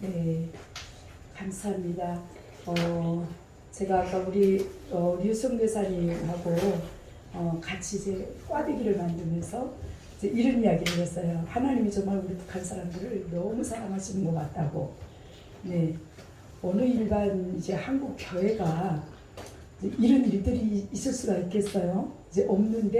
네, 감사합니다. 제가 아까 우리 류성교사님하고 같이 이제 꽈배기를 만들면서 이제 이런 이야기를 했어요. 하나님이 정말 우리 북한 사람들을 너무 사랑하시는 것 같다고. 네, 어느 일반 이제 한국 교회가 이제 이런 일들이 있을 수가 있겠어요? 이제 없는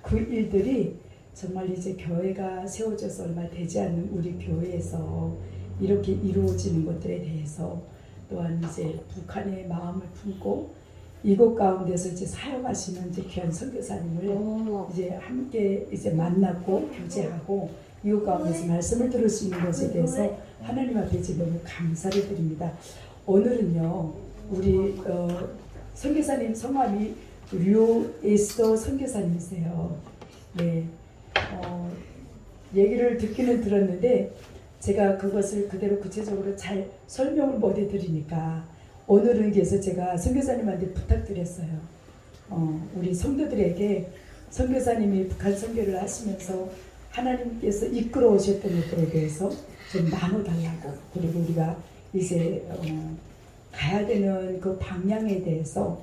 그 일들이 정말 이제 교회가 세워져서 얼마 되지 않는 우리 교회에서 이렇게 이루어지는 것들에 대해서 또한 이제 북한의 마음을 품고 이곳 가운데서 이제 사역하시는 이제 귀한 선교사님을 이제 함께 이제 만났고 교제하고 이곳 가운데서 말씀을 들을 수 있는 것에 대해서 하나님 앞에 이제 너무 감사를 드립니다. 오늘은요 우리 선교사님 성함이 류에스더 선교사님이세요. 네, 얘기를 듣기는 들었는데 제가 그것을 그대로 구체적으로 잘 설명을 못 해드리니까 오늘은 그래서 제가 선교사님한테 부탁드렸어요. 우리 성도들에게 선교사님이 북한 선교를 하시면서 하나님께서 이끌어 오셨던 것들에 대해서 좀 나눠달라고, 그리고 우리가 이제 가야 되는 그 방향에 대해서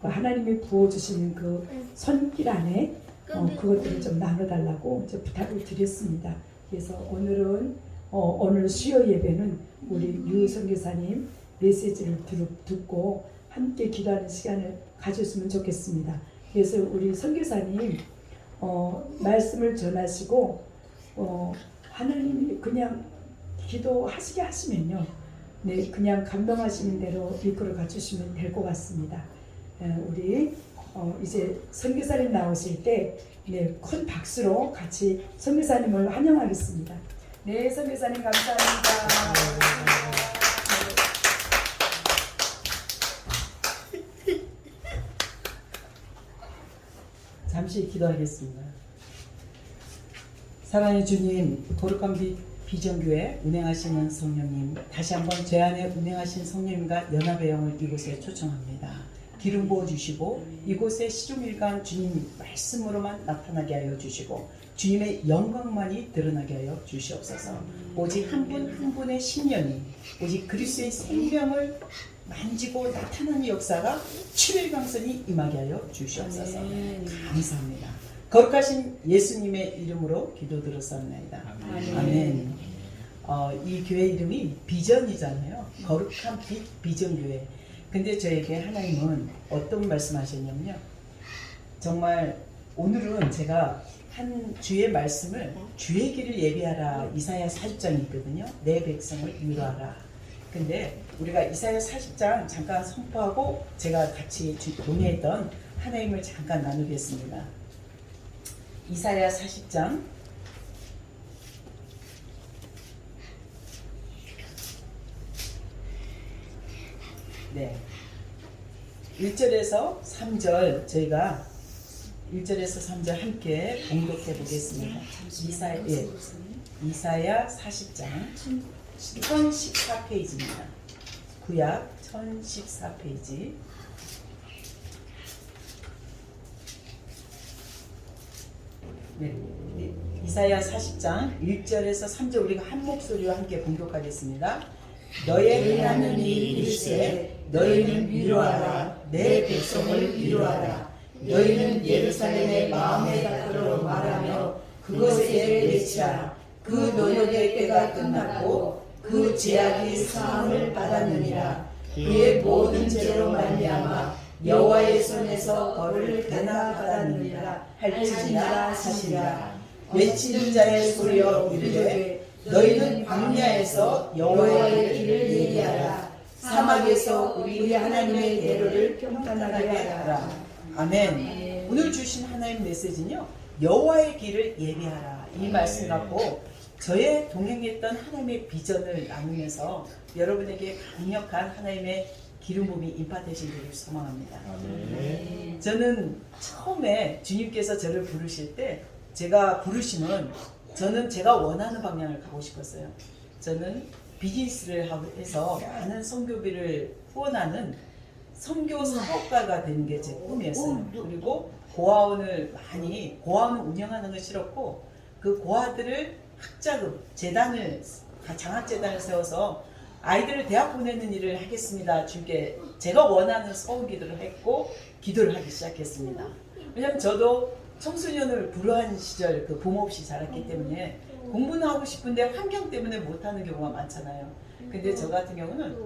하나님이 부어주시는 그 손길 안에 그것들을 좀 나눠달라고 이제 부탁을 드렸습니다. 그래서 오늘은 오늘 수요 예배는 우리 유 선교사님 메시지를 듣고 함께 기도하는 시간을 가졌으면 좋겠습니다. 그래서 우리 선교사님 말씀을 전하시고 하나님이 그냥 기도하시게 하시면요, 네, 그냥 감동하시는 대로 이끌어 가주시면 될 것 같습니다. 우리 이제 선교사님 나오실 때 네, 큰 박수로 같이 선교사님을 환영하겠습니다. 네, 선교사님 감사합니다. 잠시 기도하겠습니다. 사랑의 주님, 거룩한 비전교회 운행하시는 성령님, 다시 한번 제 안에 운행하신 성령님과 연합의 영을 이곳에 초청합니다. 기름 부어주시고 이곳에 시종일관 주님 말씀으로만 나타나게 하여 주시고 주님의 영광만이 드러나게 하여 주시옵소서. 오직 한 분 한 분의 신령이 오직 그리스도의 생명을 만지고 나타나는 역사가 7일 강선이 임하게 하여 주시옵소서. 감사합니다. 거룩하신 예수님의 이름으로 기도드렸습니다. 아멘. 이 교회 이름이 비전이잖아요. 거룩한 비전교회. 근데 저에게 하나님은 어떤 말씀하셨냐면요, 정말 오늘은 제가 한 주의 말씀을 주의 길을 예비하라, 이사야 40장이 있거든요. 내 백성을 위로하라. 근데 우리가 이사야 40장 잠깐 선포하고 제가 같이 논의했던 하나님을 잠깐 나누겠습니다. 이사야 40장 네, 1절에서 3절 저희가 1절에서 3절 함께 봉독해 보겠습니다. 이사야 40장 1014페이지입니다. 구약 1014페이지. 네, 이사야 40장 1절에서 3절 우리가 한 목소리와 함께 봉독하겠습니다. 너의 하나님이 이르시되 너희는 위로하라, 내 백성을 위로하라. 너희는 예루살렘의 마음의 밭으로 말하며 그것에 외치라. 그 노역의 때가 끝났고 그 제약이 사함을 받았느니라. 그의 모든 죄로 말미암아 여호와의 손에서 벌을 대나 받았느니라 할지니라 하시니라. 외치는 자의 소리여 이르되 너희는 광야에서 여호와의 길을 예비하라. 사막에서 우리 하나님의 대로를 평탄하게 하라. 아멘. 오늘 주신 하나님 메시지는요, 여호와의 길을 예비하라, 이 말씀 갖고 저의 동행했던 하나님의 비전을 나누면서 여러분에게 강력한 하나님의 기름 부음이 임파되시기를 소망합니다. 저는 처음에 주님께서 저를 부르실 때 제가 부르심은 저는 제가 원하는 방향을 가고 싶었어요. 저는 비즈니스를 해서 많은 선교비를 후원하는 선교 사업가가 되는 게 제 꿈이었어요. 그리고 고아원을 고아원을 운영하는 건 싫었고, 그 고아들을 학자금, 재단을, 장학재단을 세워서 아이들을 대학 보내는 일을 하겠습니다. 주께 제가 원하는 소원 기도를 했고, 기도를 하기 시작했습니다. 왜냐면 저도 청소년을 불우한 시절 그 부모 없이 자랐기 때문에 공부는 하고 싶은데 환경 때문에 못하는 경우가 많잖아요. 근데 저 같은 경우는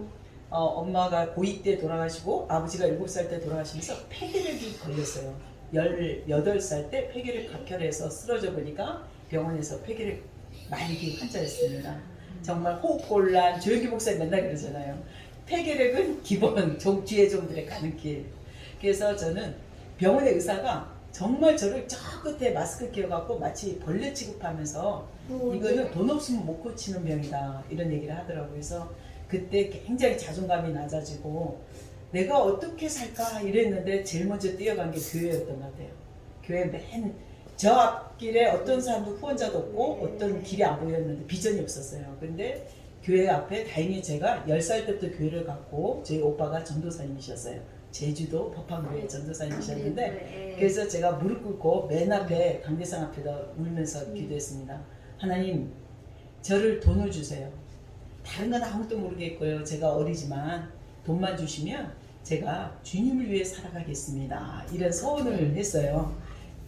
엄마가 고2 때 돌아가시고 아버지가 7살 때 돌아가시면서 폐결핵이 걸렸어요. 18살 때 폐결핵 각혈해서 쓰러져 보니까 병원에서 폐결핵 말기 환자였습니다. 정말 호흡곤란, 조영기 목사님 맨날 그러잖아요. 폐결핵은 기본, 뒤에 종들의 가는 길. 그래서 저는 병원의 의사가 정말 저를 저 끝에 마스크 끼워갖고 마치 벌레 취급하면서 이거는 돈 없으면 못 고치는 병이다 이런 얘기를 하더라고요. 그래서 그때 굉장히 자존감이 낮아지고 내가 어떻게 살까 이랬는데 제일 먼저 뛰어간 게 교회였던 것 같아요. 교회 맨 저 앞길에 어떤 사람도 후원자도 없고 어떤 길이 안 보였는데 비전이 없었어요. 근데 교회 앞에 다행히 제가 10살 때부터 교회를 갔고 저희 오빠가 전도사님이셨어요. 제주도 법한교회 전도사님이셨는데 그래서 제가 무릎 꿇고 맨 앞에 강대상 앞에다 울면서 기도했습니다. 하나님, 저를 돈을 주세요. 다른 건 아무것도 모르겠고요. 제가 어리지만 돈만 주시면 제가 주님을 위해 살아가겠습니다. 이런 소원을 했어요.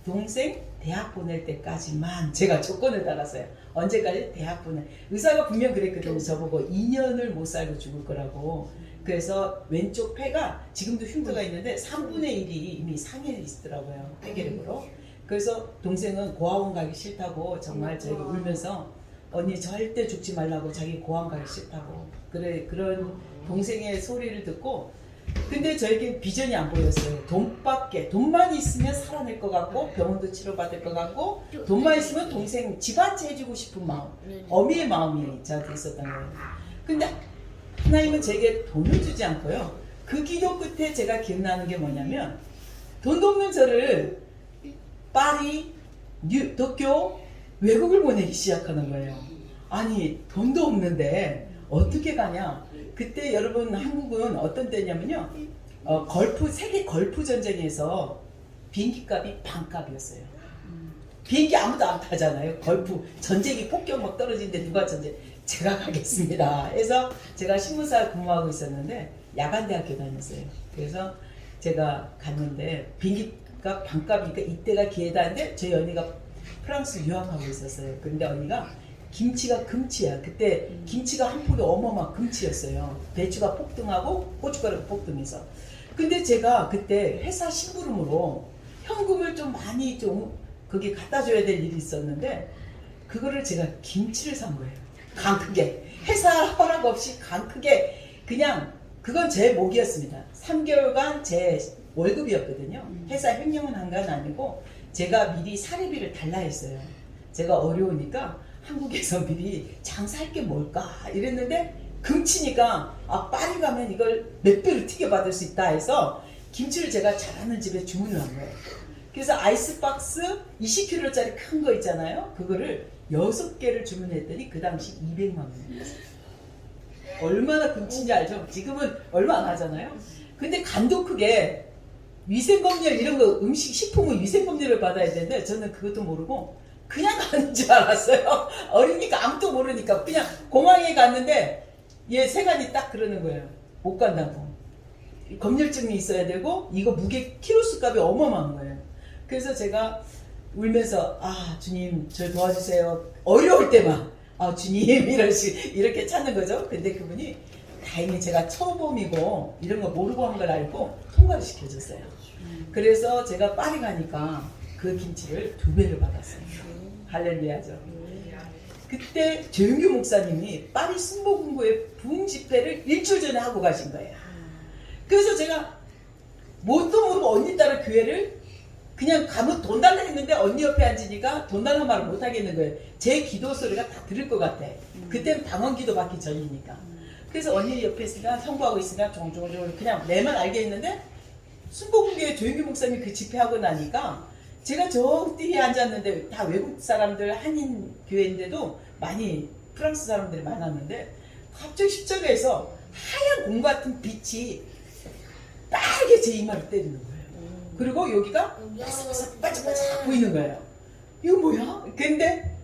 동생 대학 보낼 때까지만 제가 조건을 달았어요. 언제까지? 대학 보낼. 의사가 분명 그랬거든요. 저보고 2년을 못 살고 죽을 거라고. 그래서 왼쪽 폐가 지금도 흉터가 있는데 3분의 1이 이미 상해 있더라고요. 폐결핵으로. 그래서 동생은 고아원 가기 싫다고 정말 저에게 울면서 언니 절대 죽지 말라고 자기 고아원 가기 싫다고 그런 동생의 소리를 듣고 근데 저에게 비전이 안 보였어요. 돈만 있으면 살아낼 것 같고 병원도 치료받을 것 같고 돈만 있으면 동생 집안채 해주고 싶은 마음 어미의 마음이 저한테 있었던 거예요. 근데 하나님은 제게 돈을 주지 않고요. 그 기도 끝에 제가 기억나는 게 뭐냐면 돈도 없는 저를 파리, 도쿄, 외국을 보내기 시작하는 거예요. 아니 돈도 없는데 어떻게 가냐. 그때 여러분 한국은 어떤 때냐면요. 세계 걸프 전쟁에서 비행기 값이 반값이었어요. 비행기 아무도 안 타잖아요. 걸프 전쟁이 폭격 막 떨어지는데 누가 전쟁 제가 가겠습니다. 그래서 제가 신문사 근무하고 있었는데 야간대학교 다녔어요. 그래서 제가 갔는데 비행기값 반값이니까 이때가 기회다 했는데 저희 언니가 프랑스 유학하고 있었어요. 그런데 언니가 김치가 금치야. 그때 김치가 한 포기 어마어마한 금치였어요. 배추가 폭등하고 고춧가루가 폭등해서. 근데 제가 그때 회사 심부름으로 현금을 좀 많이 거기 갖다 줘야 될 일이 있었는데 그거를 제가 김치를 산 거예요. 강 크게. 회사 허락 없이 강 크게 그냥 그건 제 목이었습니다. 3개월간 제 월급이었거든요. 회사 횡령은 한 건 아니고 제가 미리 사례비를 달라 했어요. 제가 어려우니까 한국에서 미리 장사할 게 뭘까 이랬는데 금치니까 파리 가면 이걸 몇 배로 튀겨받을 수 있다 해서 김치를 제가 잘하는 집에 주문을 한 거예요. 그래서 아이스박스 20kg짜리 큰 거 있잖아요. 그거를 6개를 주문했더니 그 당시 200만 원이었어요. 얼마나 금치인지 알죠? 지금은 얼마 안 하잖아요. 근데 간도 크게 위생검열 이런 거 음식 식품은 위생검열을 받아야 되는데 저는 그것도 모르고 그냥 가는 줄 알았어요. 어리니까 아무도 모르니까 그냥 공항에 갔는데 얘 세간이 딱 그러는 거예요. 못 간다고. 검열증이 있어야 되고 이거 무게 키로수 값이 어마어마한 거예요. 그래서 제가 울면서 주님 저 도와주세요. 어려울 때만 주님 이렇게 찾는 거죠. 근데 그분이 다행히 제가 초범이고 이런 거 모르고 한 걸 알고 통과를 시켜줬어요. 그래서 제가 파리 가니까 그 김치를 2배를 받았어요. 할렐루야죠. 그때 조영규 목사님이 파리 순복음교회 부흥 집회를 일주일 전에 하고 가신 거예요. 그래서 제가 뭣도 모르고 언니 따라 교회를 그냥 가면 돈 달라 했는데 언니 옆에 앉으니까 돈 달라는 말을 못 하겠는 거예요. 제 기도 소리가 다 들을 것 같아. 그때는 방언 기도 받기 전이니까. 그래서 언니 옆에 있으니까 성부하고 있으니까 종종종 그냥 내만 알게 했는데 순복음교회 조영규 목사님이 그 집회하고 나니까 제가 저 뒤에 앉았는데 다 외국 사람들 한인 교회인데도 많이 프랑스 사람들이 많았는데 갑자기 십자가에서 하얀 공 같은 빛이 빨개 제 이마를 때리는 거예요. 그리고 여기가 바삭바삭 반짝반짝 보이는 거예요. 이거 뭐야? 근데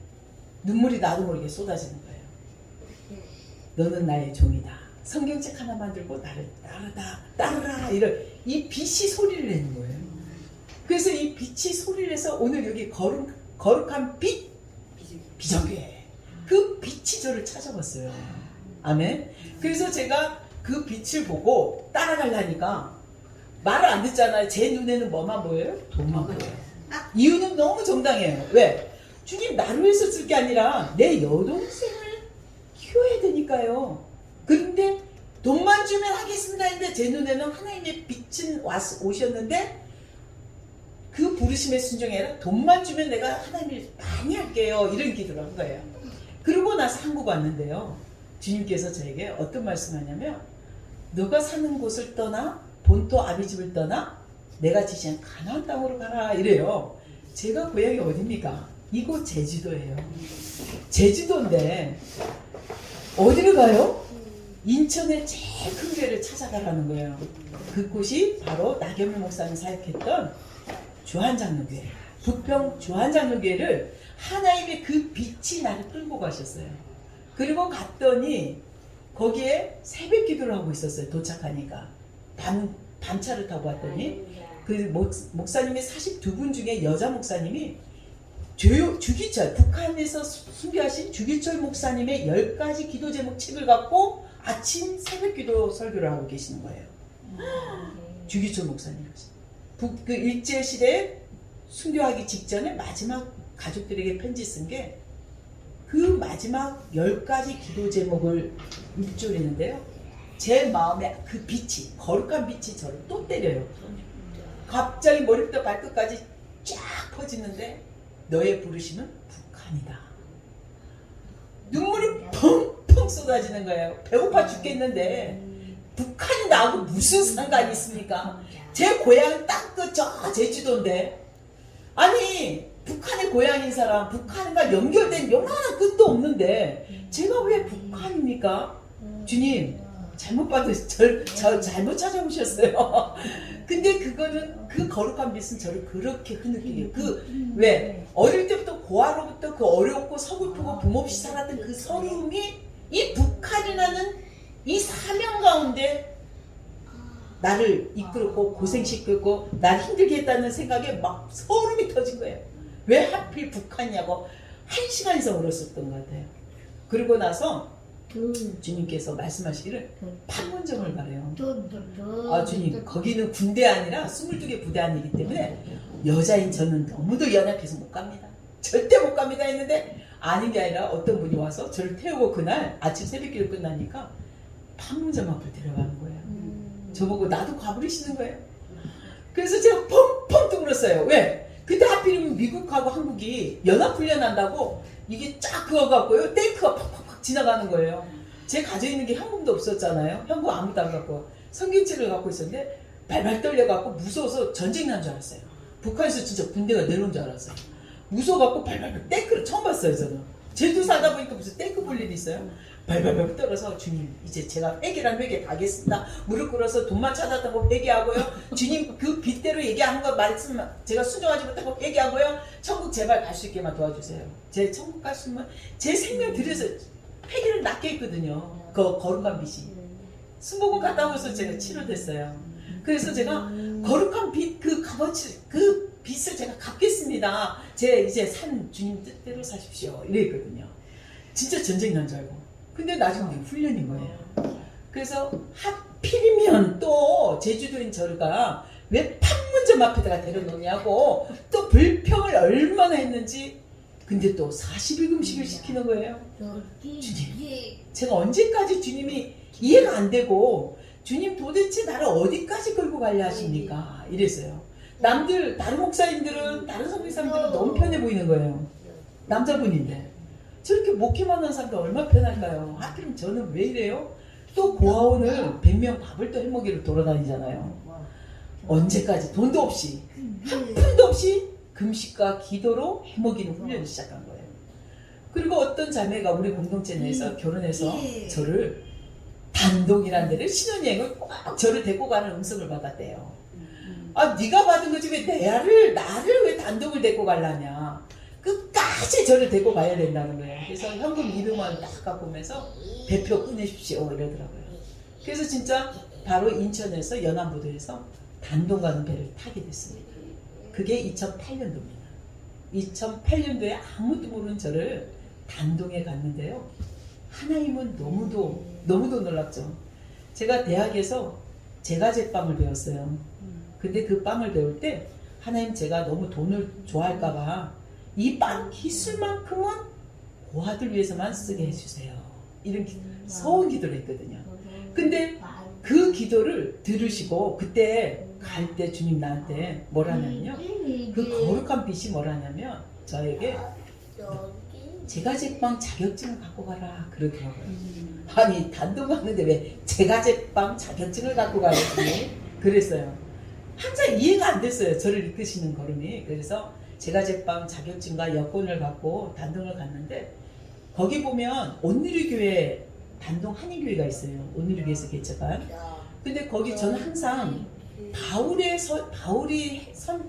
눈물이 나도 모르게 쏟아지는 거예요. 너는 나의 종이다. 성경책 하나만 들고 나를 따르라 이런 이 빛이 소리를 내는 거예요. 그래서 이 빛이 소리를 내서 오늘 여기 거룩한 빛 비정교회 그 빛이 저를 찾아왔어요. 아멘. 그래서 제가 그 빛을 보고 따라가려니까 말을 안 듣잖아요. 제 눈에는 뭐만 보여요? 돈만 보여요. 이유는 너무 정당해요. 왜? 주님 나를 위해서 쓸 게 아니라 내 여동생을 키워야 되니까요. 그런데 돈만 주면 하겠습니다 했는데 제 눈에는 하나님의 빛은 오셨는데 그 부르심에 순종이 아니라 돈만 주면 내가 하나님을 많이 할게요. 이런 기도를 한 거예요. 그러고 나서 한국 왔는데요. 주님께서 저에게 어떤 말씀하냐면 너가 사는 곳을 떠나 본토 아비집을 떠나 내가 지시한 가나안 땅으로 가라 이래요. 제가 고향이 어딥니까? 이곳 제주도예요. 제주도인데 어디를 가요? 인천의 제일 큰 교회를 찾아가라는 거예요. 그곳이 바로 나경일 목사님 사역했던 주한장로교회, 부평 주한장로교회를 하나님의 그 빛이 나를 끌고 가셨어요. 그리고 갔더니 거기에 새벽 기도를 하고 있었어요. 도착하니까 밤차를 타고 왔더니 그 목사님의 42분 중에 여자 목사님이 주기철 북한에서 순교하신 주기철 목사님의 10가지 기도 제목 책을 갖고 아침 새벽 기도 설교를 하고 계시는 거예요. 주기철 목사님. 그 일제시대에 순교하기 직전에 마지막 가족들에게 편지 쓴 게 그 마지막 10가지 기도 제목을 입조리는데요. 제 마음에 그 빛이, 거룩한 빛이 저를 또 때려요. 갑자기 머리부터 발끝까지 쫙 퍼지는데 너의 부르심은 북한이다. 눈물이 펑펑 쏟아지는 거예요. 배고파 죽겠는데 북한이 나하고 무슨 상관이 있습니까? 제 고향은 딱 그 저 제주도인데 아니 북한의 고향인 사람 북한과 연결된 요만한 끝도 없는데 제가 왜 북한입니까? 주님 잘못 잘못 찾아오셨어요. 근데 그거는 그 거룩한 빛은 저를 그렇게 흐느끼게 왜 어릴 때부터 고아로부터 그 어렵고 서글프고 부모 없이 살았던 그 서러움이 이 북한이라는 이 사명 가운데 나를 이끌었고 고생시켰고 날 힘들게 했다는 생각에 막 소름이 터진 거예요. 왜 하필 북한이냐고 1시간 이상 울었었던 것 같아요. 그리고 나서 주님께서 말씀하시기를 판문점을 가래요. 아 주님 거기는 군대 아니라 22개 부대안이기 때문에 여자인 저는 너무도 연약해서 못 갑니다. 절대 못 갑니다 했는데 아닌 게 아니라 어떤 분이 와서 저를 태우고 그날 아침 새벽기도 끝나니까 판문점 앞을 데려가는 거예요. 저보고 나도 가버리시는 거예요. 그래서 제가 펑펑 울었어요. 왜? 그때 하필이면 미국하고 한국이 연합훈련한다고 이게 쫙 그거 갖고요. 탱크가 팍팍팍 지나가는 거예요. 제 가져 있는 게 현금도 없었잖아요. 현금 아무도 안 갖고 성경책을 갖고 있었는데 발발 떨려갖고 무서워서 전쟁 난 줄 알았어요. 북한에서 진짜 군대가 내려온 줄 알았어요. 무서워갖고 발발 탱크를 처음 봤어요. 저는 제주 살다 보니까 무슨 탱크 볼 일이 있어요. 발발발 떨어서 주님 이제 제가 회개란 회개 다 하겠습니다. 무릎 꿇어서 돈만 찾았다고 회개하고요. 주님 그 빚대로 얘기하는 거 말씀 제가 순종하지 못하고 회개하고요. 천국 제발 갈 수 있게만 도와주세요. 제 천국 갈 수 있으면 제 생명 들여서 회개를 낫게 했거든요. 그 거룩한 빛이. 순복음 갔다 오면서 제가 치료됐어요. 그래서 제가 거룩한 빛 그 값어치 그 빛을 제가 갚겠습니다. 제 이제 산 주님 뜻대로 사십시오. 이랬거든요. 진짜 전쟁 난 줄 알고. 근데 나중에 훈련인 거예요. 그래서 하필이면 또 제주도인 저가 왜 판문점 앞에다가 데려놓냐고 또 불평을 얼마나 했는지. 근데 또 40일 금식을 시키는 거예요. 주님, 제가 언제까지 주님이 이해가 안 되고 주님 도대체 나를 어디까지 끌고 가려 하십니까? 이랬어요. 다른 목사님들은 다른 선교사님들은 너무 편해 보이는 거예요. 남자분인데 저렇게 목회만 하는 사람들 얼마나 편할까요? 하필이면 저는 왜 이래요? 또 고아원을 100명 밥을 또 해먹이로 돌아다니잖아요. 언제까지 돈도 없이 한 푼도 없이 금식과 기도로 해먹이는 훈련을 시작한 거예요. 그리고 어떤 자매가 우리 공동체 내에서 결혼해서 저를 단독이라는 데를 신혼여행을 꼭 저를 데리고 가는 음성을 받았대요. 아, 네가 받은 거지 왜 나를 왜 단독을 데리고 가려냐. 끝까지 저를 데리고 가야 된다는 거예요. 그래서 현금 200만 원 딱 갖고 오면서 배표 끊으십시오 이러더라고요. 그래서 진짜 바로 인천에서 연안부도에서 단독 가는 배를 타게 됐습니다. 그게 2008년도입니다. 2008년도에 아무도 모르는 저를 단동에 갔는데요. 하나님은 너무도 놀랍죠. 제가 대학에서 제과제빵을 배웠어요. 근데 그 빵을 배울 때 하나님 제가 너무 돈을 좋아할까봐 이 빵 기술만큼은 고아들 위해서만 쓰게 해주세요. 이런 서운 기도를 했거든요. 근데 그 기도를 들으시고 그때 갈 때 주님 나한테 뭐라냐면요. 그 거룩한 빛이 뭐라냐면 저에게 제과제빵 자격증을 갖고 가라 그러더라고요. 아니 단독 갔는데 왜 제과제빵 자격증을 갖고 가야지 그랬어요. 항상 이해가 안 됐어요. 저를 이끄시는 걸음이. 그래서 제과제빵 자격증과 여권을 갖고 단동을 갔는데 거기 보면 온누리교회 단동 한인교회가 있어요. 온누리교회에서 개척한. 근데 거기 저는 항상 바울이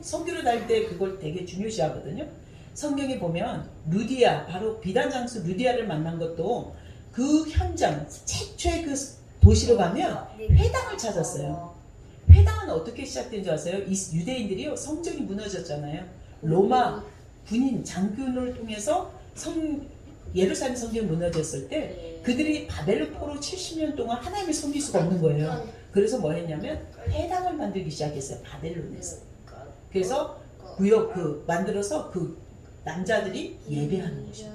선교를 다닐 때 그걸 되게 중요시하거든요. 성경에 보면 루디아, 바로 비단장수 루디아를 만난 것도 그 현장, 최초의 그 도시로 가면 회당을 찾았어요. 회당은 어떻게 시작된 줄 아세요? 이 유대인들이요, 성전이 무너졌잖아요. 로마 군인 장군을 통해서 예루살렘 성전이 무너졌을 때 그들이 바벨론 포로 70년 동안 하나님을 섬길 수가 없는 거예요. 그래서 뭐 했냐면 회당을 만들기 시작했어요. 바벨론에서. 그래서 구역 만들어서 그 남자들이 예배하는 것이죠.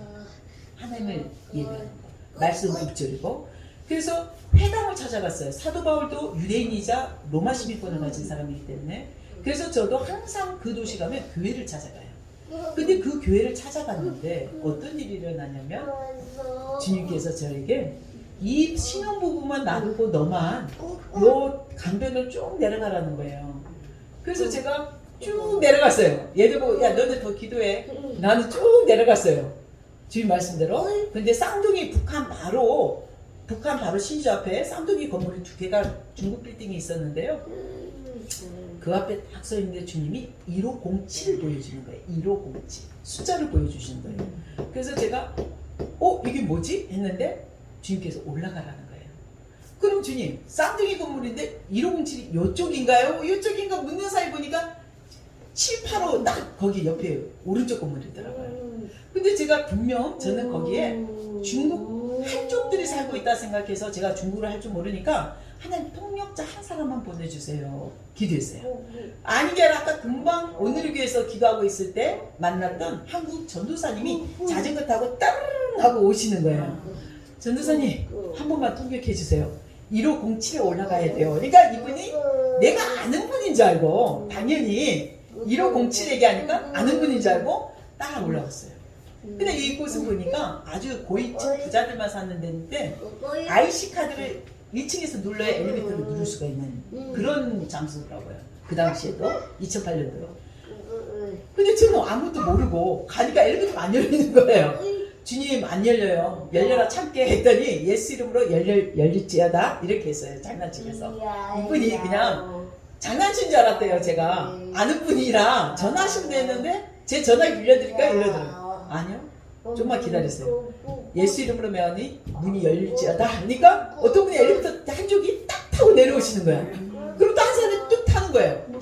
하나님을 예배하는 거. 말씀을 읊조리고. 그래서 회당을 찾아갔어요. 사도 바울도 유대인이자 로마 시민권을 가진 사람이기 때문에. 그래서 저도 항상 그 도시 가면 교회를 찾아가요. 근데 그 교회를 찾아갔는데 어떤 일이 일어나냐면 주님께서 저에게 이 신혼부부만 놔두고 너만 요 강변을 쭉 내려가라는 거예요. 그래서 제가 쭉 내려갔어요. 얘들 보고 야 너네 더 기도해. 나는 쭉 내려갔어요. 주님 말씀대로. 근데 쌍둥이 북한 바로 신주 앞에 쌍둥이 건물이 2개가 중국 빌딩이 있었는데요. 그 앞에 딱 서 있는데 주님이 1507을 보여주는 거예요. 1507 숫자를 보여주시는 거예요. 그래서 제가 이게 뭐지? 했는데 주님께서 올라가라는 거예요. 그럼 주님 쌍둥이 건물인데 1507이 이쪽인가요? 이쪽인가 묻는 사이 보니까 785 딱 거기 옆에 오른쪽 건물이더라고요. 근데 제가 분명 저는 거기에 중국 한족들이 살고 있다 생각해서 제가 중국어를 할 줄 모르니까 하나님 통역자 한 사람만 보내주세요. 기도했어요. 아니게 아까 금방 오늘교회에서 기도하고 있을 때 만났던 한국 전도사님이 자전거 타고 따르릉 하고 오시는 거예요. 전도사님 한 번만 통역해 주세요. 1507에 올라가야 돼요. 그러니까 이분이 내가 아는 분인 줄 알고 당연히 1507 얘기하니까 아는 분인 줄 알고 따라 올라갔어요. 근데 이곳은 보니까 아주 고위층 부자들만 사는 데인데 IC카드를 1층에서 눌러야 엘리베이터를 누를 수가 있는 그런 장소더라고요. 그 당시에도 2008년도요. 근데 저는 아무것도 모르고 가니까 엘리베이터가 안 열리는 거예요. 주님 안 열려요. 열려라 참게 했더니 예수 이름으로 열릴지어다 이렇게 했어요. 장난치면서. 이분이 그냥 장난친 줄 알았대요. 제가 아는 분이라 전화하시면 되는데 제 전화 빌려드릴까요? 이러더라고요. 아니요. 좀만 기다리세요. 예수 이름으로 매하니 문이 열릴지어다. 그러니까 어떤 분이 엘리베이터 한쪽이 딱 타고 내려오시는 거야. 그럼 또 한 사람이 뚝 타는 거예요.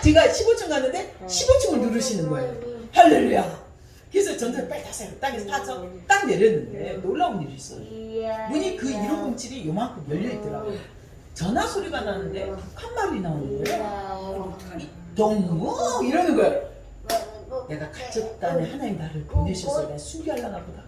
제가 15층 갔는데 15층을 누르시는 거예요. 할렐루야. 그래서 전화를 빨리 타세요. 땅에서 타서 딱 내렸는데 놀라운 일이 있어요. 문이 그 1507이 요만큼 열려있더라고요. 전화 소리가 나는데 북한 말이 나오는 거예요. 동무 이러는 거예요. 내가 갇혔다네 하나님 나를 보내셔서 내가 순교하려나 보다.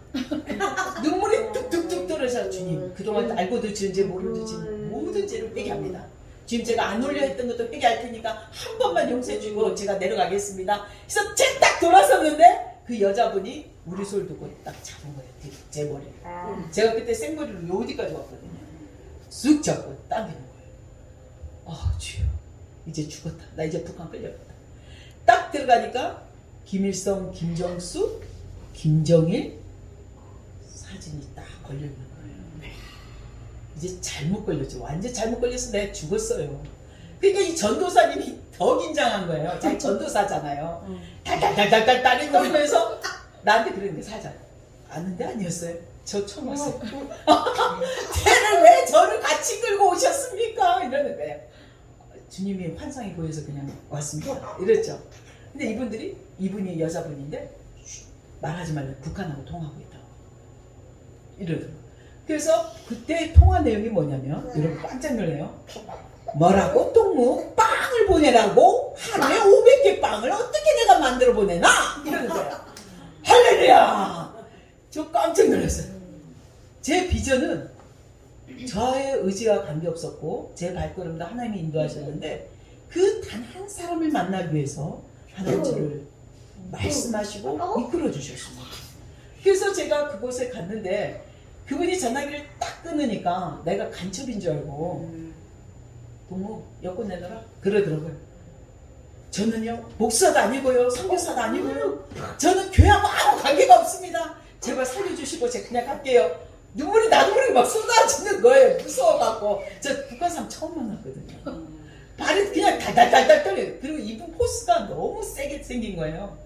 눈물이 뚝뚝뚝 떨어져. 주님 그동안 알고도 지은지 모르도 지은 모든 죄를 회개합니다. 지금 제가 안 올려 했던 것도 회개할 테니까 한 번만 용서해 주고 제가 내려가겠습니다. 그래서 제 딱 돌아섰는데 그 여자분이 우리 소리 듣고 딱 잡은 거예요. 제 머리를. 제가 그때 생머리로 여기까지 왔거든요. 쑥 잡고 당기는 거예요. 주여 이제 죽었다. 나 이제 북한 끌려갔다. 딱 들어가니까 김일성, 김정수, 김정일 사진이 딱 걸려있는 거예요. 이제 잘못 걸렸죠. 완전 잘못 걸려서 내가 죽었어요. 그러니까 이 전도사님이 더 긴장한 거예요. 자기 전도사잖아요. 달달달달달 딸이 넘으면서 나한테 그러는 게 사자. 아는데 아니었어요. 저 처음 왔어요. 쟤를 왜 저를 같이 끌고 오셨습니까? 이러는 거예요. 주님이 환상이 보여서 그냥 왔습니다. 이랬죠. 근데 이분이 여자분인데 말하지 말라. 북한하고 통하고 있다고. 이러더라고요. 그래서 그때 통화 내용이 뭐냐면 여러분 깜짝 놀래요. 뭐라고? 똥무? 빵을 보내라고? 하루에 500개 빵을 어떻게 내가 만들어 보내나? 이러는 거예요. 할렐루야! 저 깜짝 놀랐어요. 제 비전은 저의 의지와 관계없었고 제 발걸음도 하나님이 인도하셨는데 그 단 한 사람을 만나기 위해서 하나님 저를 말씀하시고 이끌어 주셨습니다. 그래서 제가 그곳에 갔는데 그분이 전화기를 딱 끊으니까 내가 간첩인 줄 알고 동무 여권 내놔라 그러더라고요. 저는요 목사도 아니고요 선교사도 아니고요 저는 교회하고 아무 관계가 없습니다. 제발 살려주시고 제가 그냥 갈게요. 눈물이 나도 모르게 막 쏟아지는 거예요. 무서워갖고. 저 북한 사람 처음 만났거든요. 발이 그냥 달달달달 떨려요. 그리고 이분 포스가 너무 세게 생긴 거예요.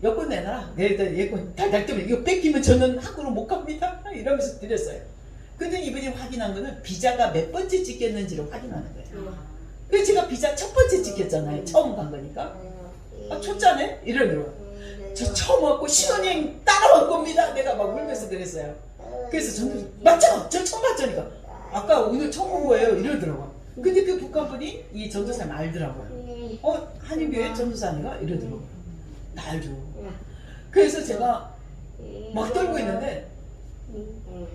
여권 내놔라. 여권 달달 떨려. 이거 뺏기면 저는 한국으로 못 갑니다. 이러면서 드렸어요. 근데 이분이 확인한 거는 비자가 몇 번째 찍혔는지를 확인하는 거예요. 그래서 제가 비자 첫 번째 찍혔잖아요. 처음 간 거니까. 아, 초짜네? 이러더라고요. 저 처음 왔고 신혼여행 따라온 겁니다. 내가 막 울면서 그랬어요. 그래서 저는 맞죠? 저 처음 봤자니까 아까 오늘 처음 본 거예요. 이러더라고요. 근데 그 북한분이 이 전도사님 알더라고요. 한인교회 전도사님가? 이러더라고요. 나 알죠. 그래서 제가 막 떨고 있는데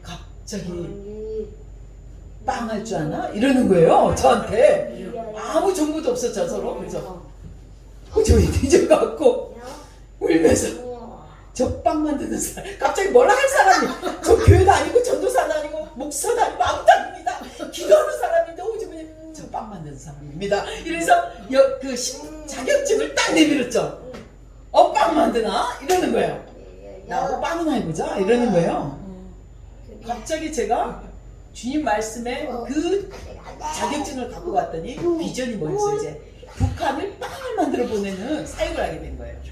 갑자기 빵 할 줄 아나? 이러는 거예요. 저한테. 아무 정보도 없었죠. 서로. 그래서 저기 뒤져갖고 울면서 저 빵 만드는 사람 갑자기 뭐라 할 사람이 저 교회도 아니고 전도사도 아니고 목사도 아니고 아무도 아닙니다. 기도하는 사람인데 오지분이 저 빵 만드는 사람입니다. 이래서 자격증을 딱 내밀었죠. 빵 만드나? 이러는 거예요. 나하고 빵이나 해보자 이러는 거예요. 갑자기 제가 주님 말씀에 그 자격증을 갖고 갔더니 비전이 뭐였어요? 이제 북한을 빵을 만들어 보내는 사역을 하게 된 거예요.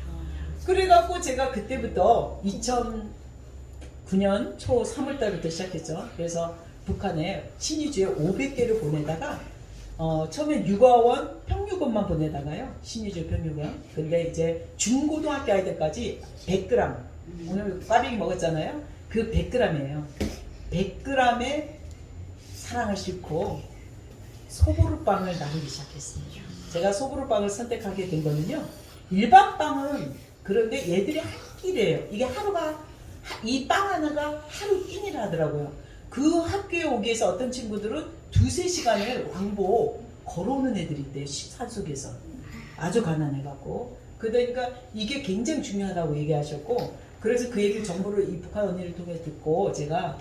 그래갖고 제가 그때부터 2009년 초 3월달부터 시작했죠. 그래서 북한에 신의주에 500개를 보내다가 처음에 육아원 평육원만 보내다가요. 신의주 평육원. 근데 이제 중고등학교 아이들까지 100g 오늘 꽈배기 먹었잖아요. 그 100g이에요. 100g의 사랑을 싣고 소보루빵을 나누기 시작했습니다. 제가 소보루빵을 선택하게 된 거는요. 일반 빵은 그런데 얘들이 한 끼래요. 이게 하루가 이 빵 하나가 하루 끼니라 하더라고요. 그 학교에 오기 위해서 어떤 친구들은 2-3시간을 왕복 걸어오는 애들이 있대요. 산속에서. 아주 가난해갖고. 그러니까 이게 굉장히 중요하다고 얘기하셨고 그래서 그 얘기를 정보를 이 북한 언니를 통해 듣고 제가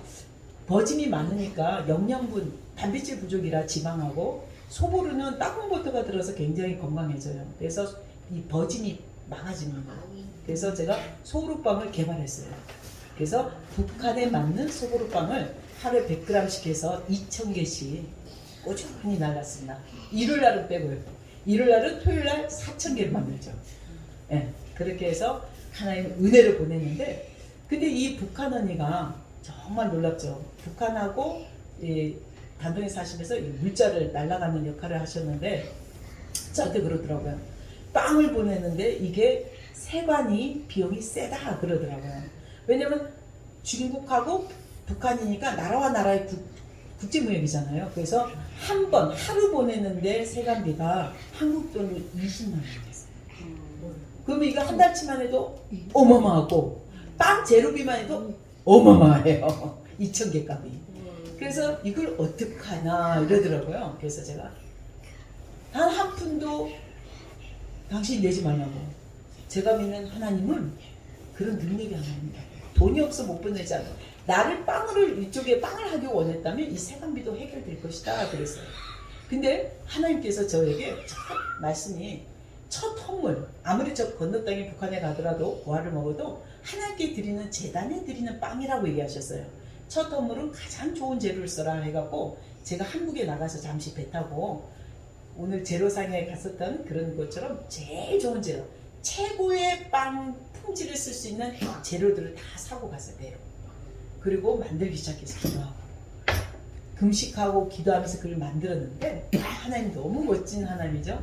버짐이 많으니까 영양분, 단백질 부족이라 지방하고 소보루는 땅콩버터가 들어서 굉장히 건강해져요. 그래서 이 버짐이 많아집니다. 그래서 제가 소보루빵을 개발했어요. 그래서 북한에 맞는 소보루빵을 하루에 100g씩 해서 2,000개씩 꾸준히 날랐습니다. 일요일날은 빼고요. 일요일날은 토요일날 4,000개를 만들죠. 네, 그렇게 해서 하나님 은혜를 보냈는데 근데 이 북한 언니가 정말 놀랍죠. 북한하고 단동에 사시면서 이 물자를 날아가는 역할을 하셨는데 저한테 그러더라고요. 빵을 보내는데 이게 세관이 비용이 세다 그러더라고요. 왜냐면 중국하고 북한이니까 나라와 나라의 국제무역이잖아요. 그래서 한 번 하루 보내는데 세관비가 한국 돈으로 20만 원 됐어요. 그러면 이거 한 달치만 해도 어마어마하고 빵 재료비만 해도 어마어마해요. 2,000개 값이. 그래서 이걸 어떡하나 이러더라고요. 그래서 제가 단 한 푼도 당신이 내지 말라고. 제가 믿는 하나님은 그런 능력이 하나입니다. 돈이 없어 못 보내지 않아. 나를 이쪽에 빵을 하기 원했다면 이 세관비도 해결될 것이다 그랬어요. 근데 하나님께서 저에게 첫 말씀이 첫 헌물, 아무리 저 건너 땅에 북한에 가더라도 고아를 먹어도 하나님께 드리는 제단에 드리는 빵이라고 얘기하셨어요. 첫 헌물은 가장 좋은 재료를 써라 해갖고 제가 한국에 나가서 잠시 배 타고 오늘 재료상에 갔었던 그런 것처럼 제일 좋은 재료, 최고의 빵 품질을 쓸 수 있는 재료들을 다 사고 갔어요, 배로. 그리고 만들기 시작해서 기도하고 금식하고 기도하면서 그걸 만들었는데 하나님 너무 멋진 하나님이죠.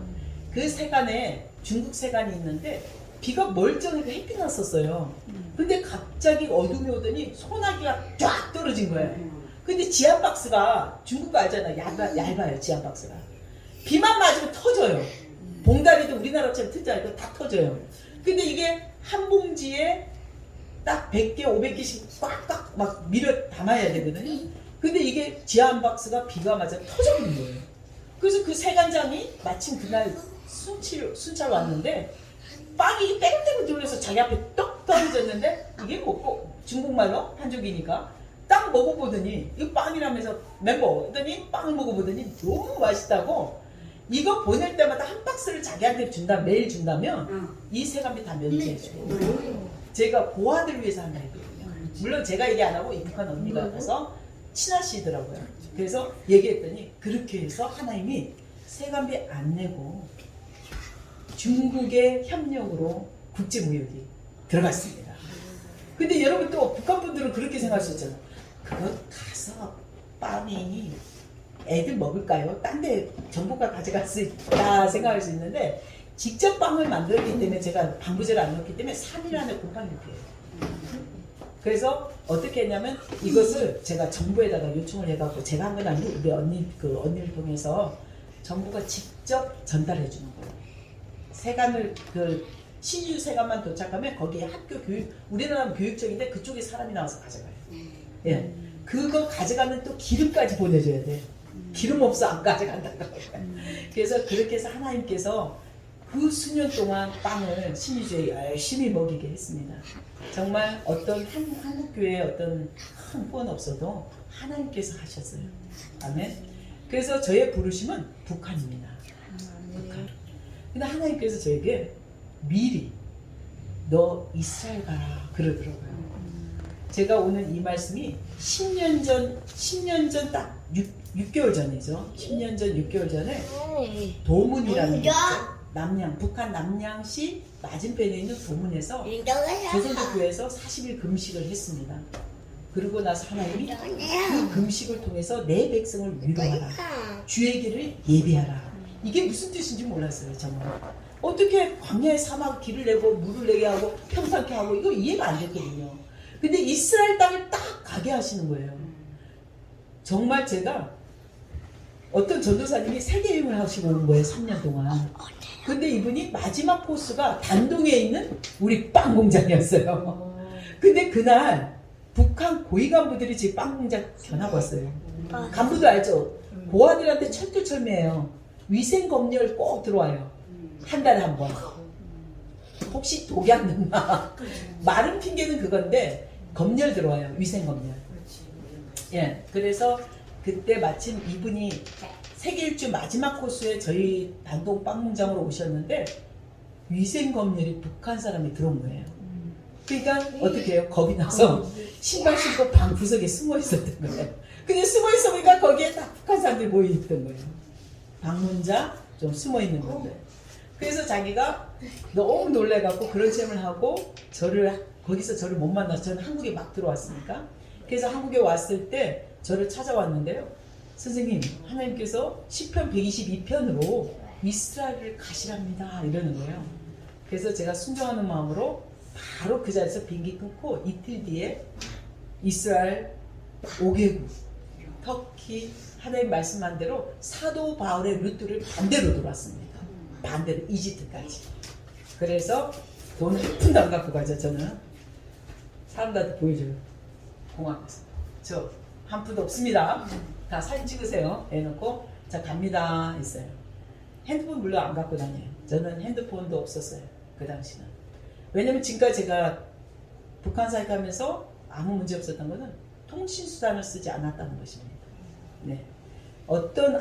그 세간에 중국 세간이 있는데 비가 멀쩡하게 햇빛 났었어요. 근데 갑자기 어둠이 오더니 소나기가 쫙 떨어진 거예요. 근데 지압 박스가 중국 거 알잖아. 얇아요 지압 박스가. 비만 맞으면 터져요. 봉다리도 우리나라처럼 터지 않고 다 터져요. 근데 이게 한 봉지에 딱 100개, 500개씩 꽉꽉 막 밀어 담아야 되거든요. 근데 이게 지압 박스가 비가 맞아 터져버린 거예요. 그래서 그 세관장이 마침 그날 순찰 왔는데 빵이 땡땡 돌려서 자기 앞에 떡 떨어졌는데 이게 뭐고 중국말로 한족이니까 딱 먹어보더니 이거 빵이라면서 맹고 했더니 빵을 먹어보더니 너무 맛있다고 이거 보낼 때마다 한 박스를 자기한테 매일 준다면 이 세감이 다 면제해주고 제가 고아들 위해서 한다 했거든요. 물론 제가 얘기 안 하고 이 북한 언니가 가서 친하시더라고요. 그래서 얘기했더니 그렇게 해서 하나님이 세감비 안 내고 중국의 협력으로 국제무역이 들어갔습니다. 근데 여러분 또 북한 분들은 그렇게 생각할 수 있잖아요. 그거 가서 빵이 애들 먹을까요? 딴 데 정부가 가져갈 수 있다 생각할 수 있는데 직접 빵을 만들었기 때문에 제가 방부제를 안 넣었기 때문에 3일 안에 금방 유폐해요. 그래서 어떻게 했냐면 이것을 제가 정부에다가 요청을 해갖고 제가 한 건 아니고 우리 언니를 통해서 정부가 직접 전달해 주는 거예요. 세관을 신주 세관만 도착하면 거기에 학교 교육 우리나라는 교육청인데 그쪽에 사람이 나와서 가져가요. 예, 그거 가져가면 또 기름까지 보내줘야 돼. 기름 없어 안 가져간다고. 그래서 그렇게 해서 하나님께서 그 수년 동안 빵을 신주에 열심히 먹이게 했습니다. 정말 어떤 한국교회에 어떤 큰 후원 없어도 하나님께서 하셨어요. 아멘. 그래서 저의 부르심은 북한입니다. 북한. 근데 하나님께서 저에게 미리 너 이스라엘 가라 그러더라고요. 제가 오늘 이 말씀이 10년 전 딱 6개월 전이죠. 10년 전 6개월 전에 도문이라는 게 있죠. 북한 남양시 맞은편에 있는 도문에서 조선족 교회에서 40일 금식을 했습니다. 그러고 나서 하나님이 그 금식을 통해서 내 백성을 위로하라. 주의 길을 예비하라. 이게 무슨 뜻인지 몰랐어요. 정말. 어떻게 광야의 사막 길을 내고 물을 내게 하고 평상케 하고 이거 이해가 안 됐거든요. 근데 이스라엘 땅을 딱 가게 하시는 거예요. 정말 제가 어떤 전도사님이 세계 여행을 하시고 온 거예요. 3년 동안. 근데 이분이 마지막 코스가 단동에 있는 우리 빵 공장이었어요. 근데 그날 북한 고위 간부들이 제 빵 공장 견학 왔어요. 간부들 알죠? 고아들한테 철두철미해요. 위생 검열 꼭 들어와요. 한 달에 한 번. 혹시 독약 넣나? 마른 핑계는 그건데 검열 들어와요. 위생 검열. 예, 그래서 그때 마침 이분이 세계 일주 마지막 코스에 저희 단동 빵 공장으로 오셨는데 위생 검열이 북한 사람이 들어온 거예요. 그러니까 어떻게 해요? 겁이 나서 신발 신고 방 구석에 숨어 있었던 거예요. 근데 숨어 있으니까 거기에 딱 북한 사람들이 모여 있던 거예요. 방문자 좀 숨어 있는 건데. 그래서 자기가 너무 놀래갖고 그런 체험을 하고 거기서 저를 못 만나서 저는 한국에 막 들어왔으니까. 그래서 한국에 왔을 때 저를 찾아왔는데요. 선생님, 하나님께서 시편 122편으로 이스라엘을 가시랍니다. 이러는 거예요. 그래서 제가 순종하는 마음으로 바로 그 자리에서 비행기 끊고 이틀 뒤에 이스라엘 5개국, 터키, 하나님 말씀한 대로 사도 바울의 루트를 반대로 돌았습니다. 반대로 이집트까지. 그래서 돈 한 푼도 안 갖고 가죠. 저는 사람들한테 보여줘요. 공항에서 저 한 푼도 없습니다. 다 사진 찍으세요. 해놓고 자 갑니다 했어요. 핸드폰 물론 안 갖고 다녀요. 저는 핸드폰도 없었어요. 그 당시는. 왜냐면 지금까지 제가 북한사에 가면서 아무 문제 없었던 거는 통신수단을 쓰지 않았다는 것입니다. 네.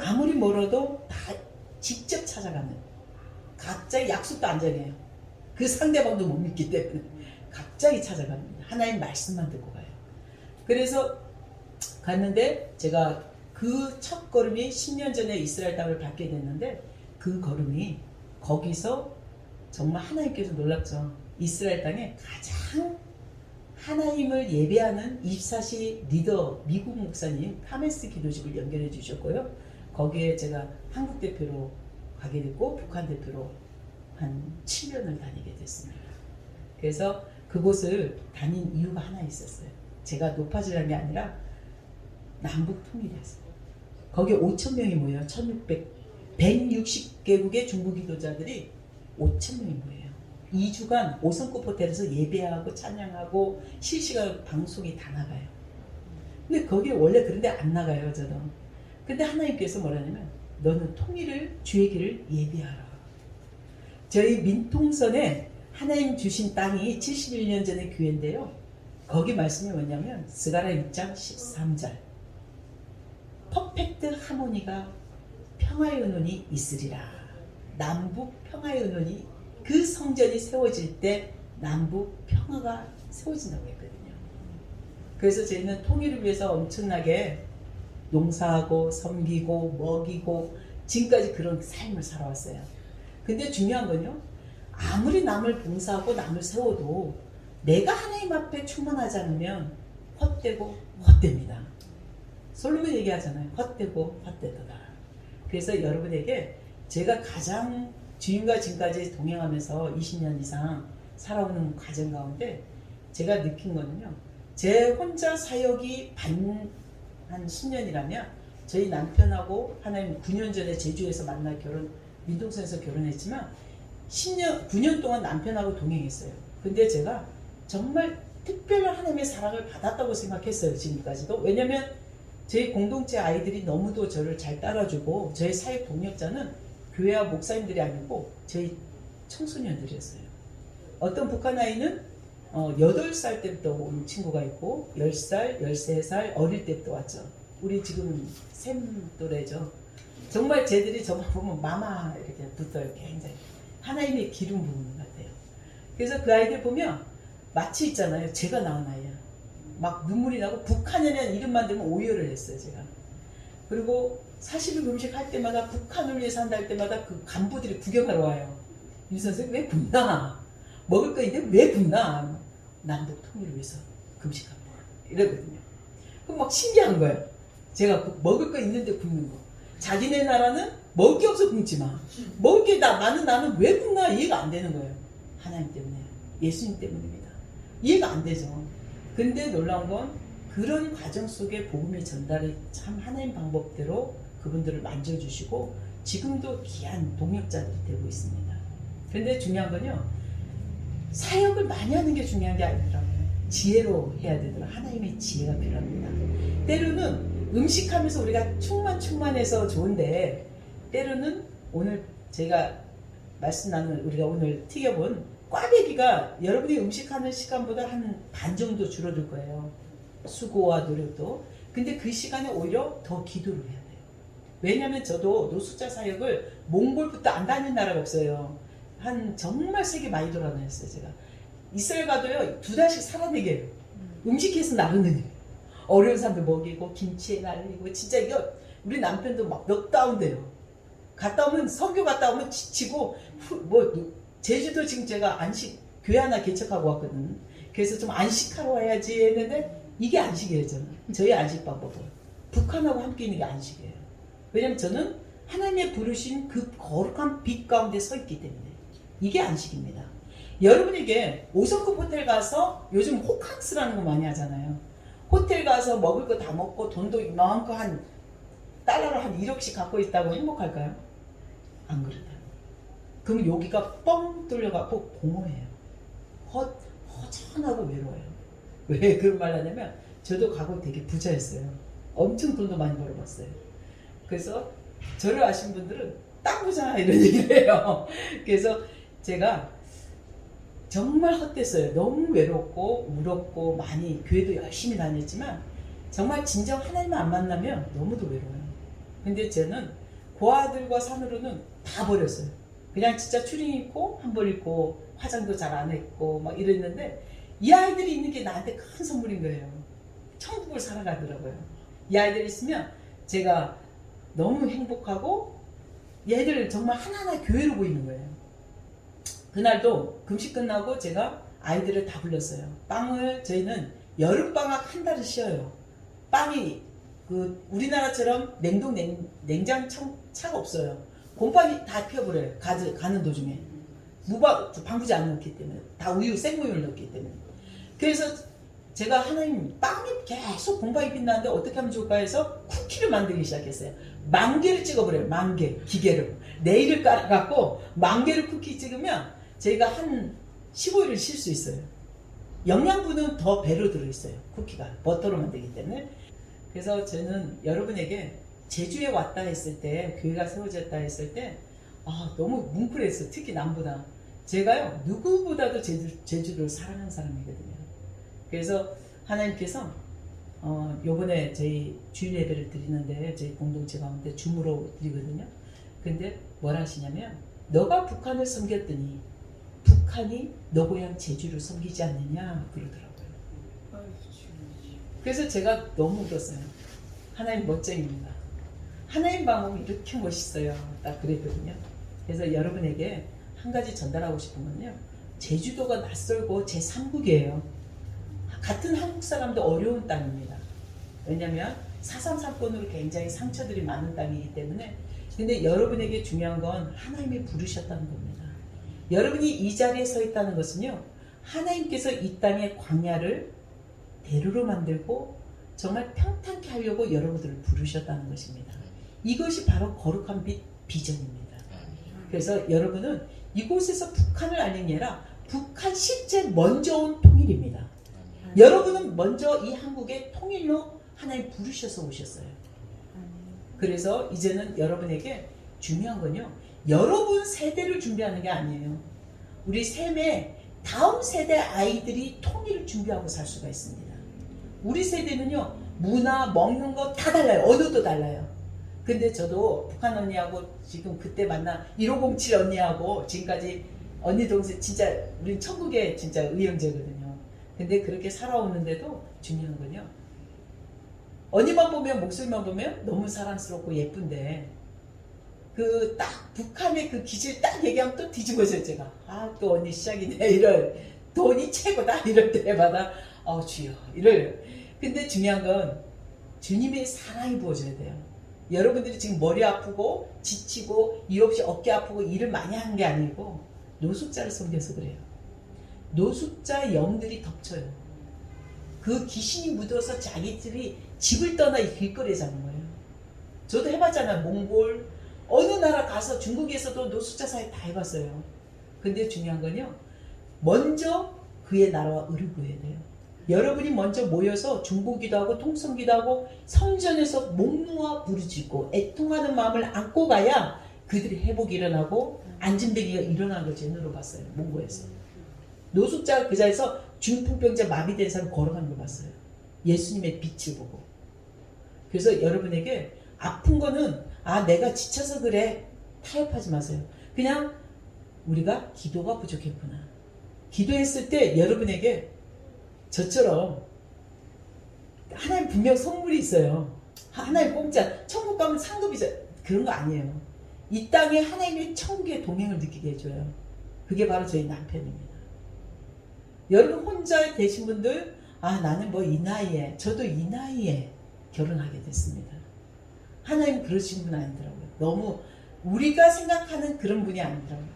아무리 멀어도 다 직접 찾아가는 갑자기 약속도 안 전해요. 그 상대방도 못 믿기 때문에 갑자기 찾아갑니다. 하나님 말씀만 듣고 가요. 그래서 갔는데 제가 그 첫 걸음이 10년 전에 이스라엘 땅을 밟게 됐는데 그 걸음이 거기서 정말 하나님께서 놀랍죠. 이스라엘 땅에 가장 하나님을 예배하는 24시 리더 미국 목사님 카메스 기도집을 연결해 주셨고요. 거기에 제가 한국 대표로 가게 됐고 북한 대표로 한 7년을 다니게 됐습니다. 그래서 그곳을 다닌 이유가 하나 있었어요. 제가 높아지려는 게 아니라 남북 통일이었어요. 거기에 5,000명이 모여요. 160개국의 중부 기도자들이 5,000명이 모여요. 2주간 5성급 호텔에서 예배하고 찬양하고 실시간 방송이 다 나가요. 근데 거기에 원래 그런데 안 나가요, 저도. 근데 하나님께서 뭐라냐면 너는 통일을 주의 길을 예배하라. 저희 민통선에 하나님 주신 땅이 71년 전의 교회인데요. 거기 말씀이 뭐냐면 스가랴 6장 13절 퍼펙트 하모니가 평화의 의논이 있으리라. 남북 평화의 의논이 그 성전이 세워질 때 남북 평화가 세워진다고 했거든요. 그래서 저희는 통일을 위해서 엄청나게 농사하고 섬기고 먹이고 지금까지 그런 삶을 살아왔어요. 근데 중요한 건요. 아무리 남을 봉사하고 남을 세워도 내가 하나님 앞에 충만하지 않으면 헛되고 헛됩니다. 솔로몬 얘기하잖아요. 헛되고 헛되도다. 그래서 여러분에게 제가 가장 주님과 지금까지 동행하면서 20년 이상 살아오는 과정 가운데 제가 느낀 거는요. 제 혼자 사역이 한 10년이라면 저희 남편하고 하나님 9년 전에 제주에서 만나 민통선에서 결혼했지만 9년 동안 남편하고 동행했어요. 근데 제가 정말 특별한 하나님의 사랑을 받았다고 생각했어요. 지금까지도. 왜냐면 저희 공동체 아이들이 너무도 저를 잘 따라주고 저희 사역 동력자는 교회와 목사님들이 아니고 저희 청소년들이었어요. 어떤 북한 아이는 8살 때부터 온 친구가 있고 10살, 13살 어릴 때부터 왔죠. 우리 지금 샘 또래죠. 정말 쟤들이 저만 보면 마마 이렇게 붙어요. 굉장히 하나님의 기름 부은 것 같아요. 그래서 그 아이들 보면 마치 있잖아요. 제가 낳은 아이야. 막 눈물이 나고 북한이라는 이름만 들으면 오열을 했어요. 제가. 그리고 40일 음식 할 때마다 북한을 위해서 한다 할 때마다 그 간부들이 구경하러 와요. 유 선생 왜 굶나? 먹을 거 있는데 왜 굶나? 남북 통일을 위해서 금식합니다. 이러거든요. 그럼 막 신기한 거예요. 제가 먹을 거 있는데 굶는 거. 자기네 나라는 먹을 게 없어 굶지 마. 먹을 게 나는 왜 굶나 이해가 안 되는 거예요. 하나님 때문에, 예수님 때문입니다. 이해가 안 되죠. 근데 놀라운 건 그런 과정 속에 복음의 전달이 참 하나님 방법대로 그분들을 만져주시고 지금도 귀한 동역자들이 되고 있습니다. 근데 중요한 건요. 사역을 많이 하는 게 중요한 게 아니더라고요. 지혜로 해야 되더라. 하나님의 지혜가 필요합니다. 때로는 음식하면서 우리가 충만해서 좋은데 때로는 오늘 제가 말씀 나눈 우리가 오늘 튀겨본 꽈배기가 여러분이 음식하는 시간보다 한 반 정도 줄어들 거예요. 수고와 노력도. 근데 그 시간에 오히려 더 기도를 해야 돼요. 왜냐하면 저도 노숙자 사역을 몽골부터 안 다닌 나라가 없어요. 정말 세계 많이 돌아다녔어요. 제가 이스라엘 가도요 2달씩 살아내게 해요. 음식해서 나르는 어려운 사람들 먹이고 김치에 날리고 진짜 이거 우리 남편도 막 넉다운 돼요. 갔다 오면 선교 갔다 오면 지치고 제주도 지금 제가 교회 하나 개척하고 왔거든. 그래서 좀 안식하러 와야지 했는데 이게 안식이에요. 저는 저희 안식 방법은 북한하고 함께 있는 게 안식이에요. 왜냐면 저는 하나님의 부르신 그 거룩한 빛 가운데 서 있기 때문에 이게 안식입니다. 여러분에게 5성급 호텔 가서 요즘 호캉스라는 거 많이 하잖아요. 호텔 가서 먹을 거 다 먹고 돈도 이만큼 달러를 한 1억씩 갖고 있다고 행복할까요? 안 그렇다. 그럼 여기가 뻥 뚫려갖고 공허해요. 허전하고 외로워요. 왜 그런 말 하냐면 저도 과거 되게 부자였어요. 엄청 돈도 많이 벌어봤어요. 그래서 저를 아신 분들은 딱 부자 이런 얘기를 해요. 그래서 제가 정말 헛됐어요. 너무 외롭고 울었고 많이 교회도 열심히 다녔지만 정말 진정 하나님을 안 만나면 너무도 외로워요. 근데 저는 고아들과 산으로는 다 버렸어요. 그냥 진짜 추리닝 입고 한벌 입고 화장도 잘 안 했고 막 이랬는데 이 아이들이 있는 게 나한테 큰 선물인 거예요. 천국을 살아가더라고요. 이 아이들이 있으면 제가 너무 행복하고 얘들 정말 하나하나 교회로 보이는 거예요. 그날도 금식 끝나고 제가 아이들을 다 불렀어요. 빵을 저희는 여름방학 한 달을 쉬어요. 빵이 그 우리나라처럼 냉장 차가 없어요. 곰팡이 다 피워버려요. 가는 도중에. 방부제 안 넣기 때문에. 다 생우유를 넣기 때문에. 그래서 제가 하나님 빵이 계속 곰팡이 빛나는데 어떻게 하면 좋을까 해서 쿠키를 만들기 시작했어요. 만개를 찍어버려요. 만개. 기계로. 네일을 깔아갖고 만개를 쿠키 찍으면 저희가 한 15일을 쉴 수 있어요. 영양분은 더 배로 들어있어요. 쿠키가. 버터로 만들기 때문에. 그래서 저는 여러분에게 제주에 왔다 했을 때, 교회가 세워졌다 했을 때, 너무 뭉클했어요. 특히 남보다. 제가요, 누구보다도 제주를 사랑하는 사람이거든요. 그래서 하나님께서, 요번에 저희 주일 예배를 드리는데, 저희 공동체 가운데 줌으로 드리거든요. 근데 뭘 하시냐면, 너가 북한을 섬겼더니, 북한이 너 고향 제주를 섬기지 않느냐, 그러더라고요. 그래서 제가 너무 울었어요. 하나님 멋쟁입니다. 하나님 방법이 이렇게 멋있어요. 딱 그랬거든요. 그래서 여러분에게 한 가지 전달하고 싶은 건요. 제주도가 낯설고 제3국이에요. 같은 한국 사람도 어려운 땅입니다. 왜냐하면 4.3 사건으로 굉장히 상처들이 많은 땅이기 때문에. 근데 여러분에게 중요한 건 하나님이 부르셨다는 겁니다. 여러분이 이 자리에 서 있다는 것은요. 하나님께서 이 땅의 광야를 대로로 만들고 정말 평탄케 하려고 여러분들을 부르셨다는 것입니다. 이것이 바로 거룩한 빛 비전입니다. 그래서 여러분은 이곳에서 북한을 알린 게 아니라 북한 실제 먼저 온 통일입니다. 여러분은 먼저 이 한국의 통일로 하나님 부르셔서 오셨어요. 그래서 이제는 여러분에게 중요한 건요. 여러분 세대를 준비하는 게 아니에요. 우리 셈의 다음 세대 아이들이 통일을 준비하고 살 수가 있습니다. 우리 세대는요. 문화, 먹는 거 다 달라요. 언어도 달라요. 근데 저도 북한 언니하고 지금 그때 만난 1507 언니하고 지금까지 언니 동생 진짜 우린 천국의 진짜 의형제거든요. 근데 그렇게 살아오는데도 중요한 건요. 언니만 보면 목소리만 보면 너무 사랑스럽고 예쁜데 그 딱 북한의 그 기질 딱 얘기하면 또 뒤집어져요. 제가 또 언니 시작이네 이럴 돈이 최고다 이럴 때마다 주여 이럴. 근데 중요한 건 주님의 사랑이 부어져야 돼요. 여러분들이 지금 머리 아프고 지치고 일 없이 어깨 아프고 일을 많이 하는 게 아니고 노숙자를 섬겨서 그래요. 노숙자 영들이 덮쳐요. 그 귀신이 묻어서 자기들이 집을 떠나 이 길거리에 사는 거예요. 저도 해봤잖아요. 몽골 어느 나라 가서 중국에서도 노숙자 사회 다 해봤어요. 근데 중요한 건요. 먼저 그의 나라와 의를 구해야 돼요. 여러분이 먼저 모여서 중보기도 하고 통성기도 하고 성전에서 목 놓아 부르짖고 애통하는 마음을 안고 가야 그들이 회복이 일어나고 안진뱅이가 일어나는 걸 제 눈으로 봤어요. 몽고에서. 노숙자가 그 자리에서 중풍병자 마비된 사람 걸어가는 걸 봤어요. 예수님의 빛을 보고. 그래서 여러분에게 아픈 거는 내가 지쳐서 그래 타협하지 마세요. 그냥 우리가 기도가 부족했구나. 기도했을 때 여러분에게 저처럼 하나님 분명 선물이 있어요. 하나님 공짜 천국 가면 상급이죠. 그런 거 아니에요. 이 땅에 하나님의 천국의 동행을 느끼게 해줘요. 그게 바로 저희 남편입니다. 여러분 혼자 계신 분들 나는 뭐 이 나이에 저도 이 나이에 결혼하게 됐습니다. 하나님 그러신 분 아니더라고요. 너무 우리가 생각하는 그런 분이 아니더라고요.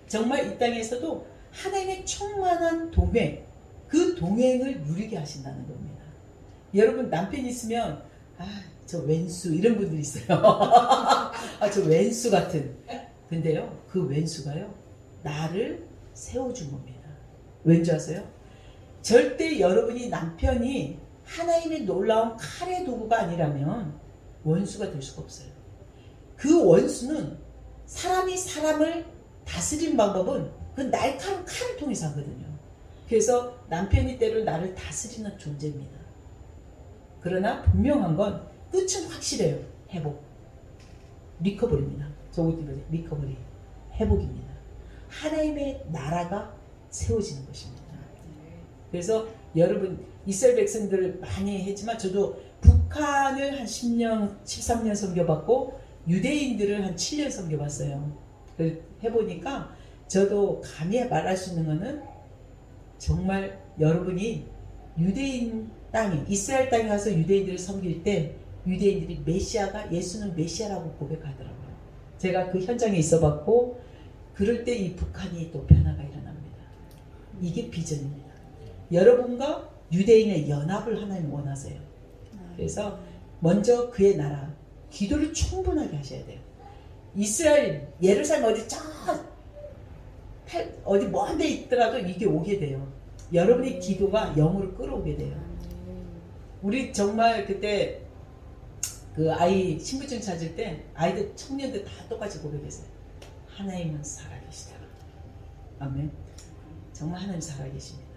정말 이 땅에서도 하나님의 충만한 동행 그 동행을 누리게 하신다는 겁니다. 여러분 남편 있으면 저 왼수 이런 분들 있어요. 저 왼수 같은. 근데요 그 왼수가요 나를 세워준 겁니다. 왠지 아세요? 절대 여러분이 남편이 하나님의 놀라운 칼의 도구가 아니라면 원수가 될 수가 없어요. 그 원수는 사람이 사람을 다스리는 방법은 그 날카로운 칼을 통해서 하거든요. 그래서 남편이 때로 나를 다스리는 존재입니다. 그러나 분명한 건 끝은 확실해요. 회복. 리커버리입니다. 저거 리커버리. 회복입니다. 하나님의 나라가 세워지는 것입니다. 그래서 여러분 이스라엘 백성들 많이 했지만 저도 북한을 한 10년, 13년 섬겨봤고 유대인들을 한 7년 섬겨봤어요. 해보니까 저도 감히 말할 수 있는 거는 정말 여러분이 유대인 땅에 이스라엘 땅에 가서 유대인들을 섬길 때 유대인들이 메시아가 예수는 메시아라고 고백하더라고요. 제가 그 현장에 있어봤고 그럴 때 이 북한이 또 변화가 일어납니다. 이게 비전입니다. 여러분과 유대인의 연합을 하나님 원하세요. 그래서 먼저 그의 나라 기도를 충분하게 하셔야 돼요. 이스라엘 예루살렘 어디 먼 데 있더라도 이게 오게 돼요. 여러분의 기도가 영으로 끌어오게 돼요. 우리 정말 그때 그 아이 신분증 찾을 때 아이들 청년들 다 똑같이 고백했어요. 하나님은 살아계시다. 아멘. 정말 하나님 살아계십니다.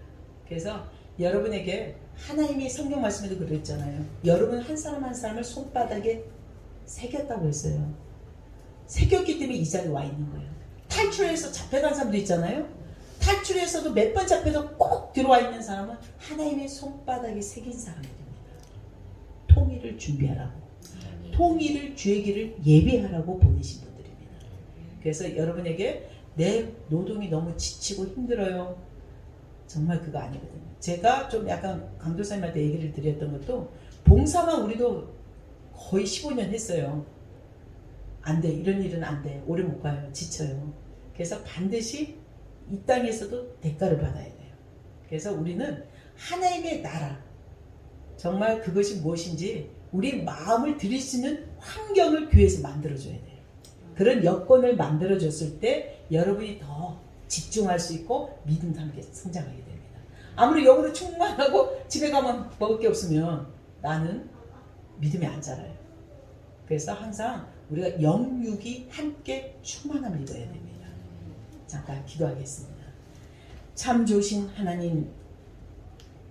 그래서 여러분에게 하나님이 성경 말씀에도 그랬잖아요. 여러분 한 사람 한 사람을 손바닥에 새겼다고 했어요. 새겼기 때문에 이 자리에 와 있는 거예요. 탈출해서 잡혀간 사람도 있잖아요. 탈출해서도 몇 번 잡혀서 꼭 들어와 있는 사람은 하나님의 손바닥에 새긴 사람들입니다. 통일을 준비하라고, 통일을 주의 길을 예비하라고 보내신 분들입니다. 그래서 여러분에게 내 노동이 너무 지치고 힘들어요. 정말 그거 아니거든요. 제가 좀 약간 강도사님한테 얘기를 드렸던 것도 봉사만 우리도 거의 15년 했어요. 안 돼. 이런 일은 안 돼. 오래 못 가요. 지쳐요. 그래서 반드시 이 땅에서도 대가를 받아야 돼요. 그래서 우리는 하나님의 나라, 정말 그것이 무엇인지 우리 마음을 드릴 수 있는 환경을 교회에서 만들어줘야 돼요. 그런 여건을 만들어줬을 때 여러분이 더 집중할 수 있고 믿음도 함께 성장하게 됩니다. 아무리 영으로 충만하고 집에 가면 먹을 게 없으면 나는 믿음이 안 자라요. 그래서 항상 우리가 영육이 함께 충만함을 입어야 됩니다. 잠깐 기도하겠습니다. 참 좋으신 하나님,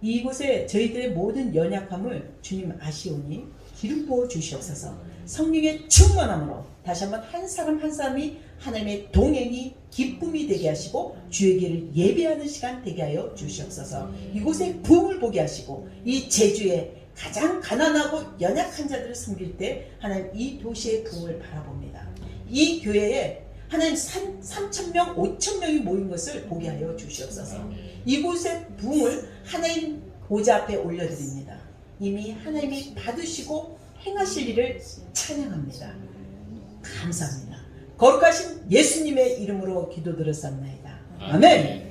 이곳에 저희들의 모든 연약함을 주님 아시오니 기름 부어 주시옵소서. 성령의 충만함으로 다시 한번 한 사람 한 사람이 하나님의 동행이 기쁨이 되게 하시고 주의 길을 예배하는 시간 되게 하여 주시옵소서. 이곳에 부흥을 보게 하시고 이 제주에 가장 가난하고 연약한 자들을 섬길 때 하나님 이 도시의 부흥을 바라봅니다. 이 교회에 하나님 3,000명, 5,000명이 모인 것을 보게 하여 주시옵소서. 이곳의 부흥을 하나님 보좌 앞에 올려드립니다. 이미 하나님이 받으시고 행하실 일을 찬양합니다. 감사합니다. 거룩하신 예수님의 이름으로 기도드렸사옵나이다. 아멘.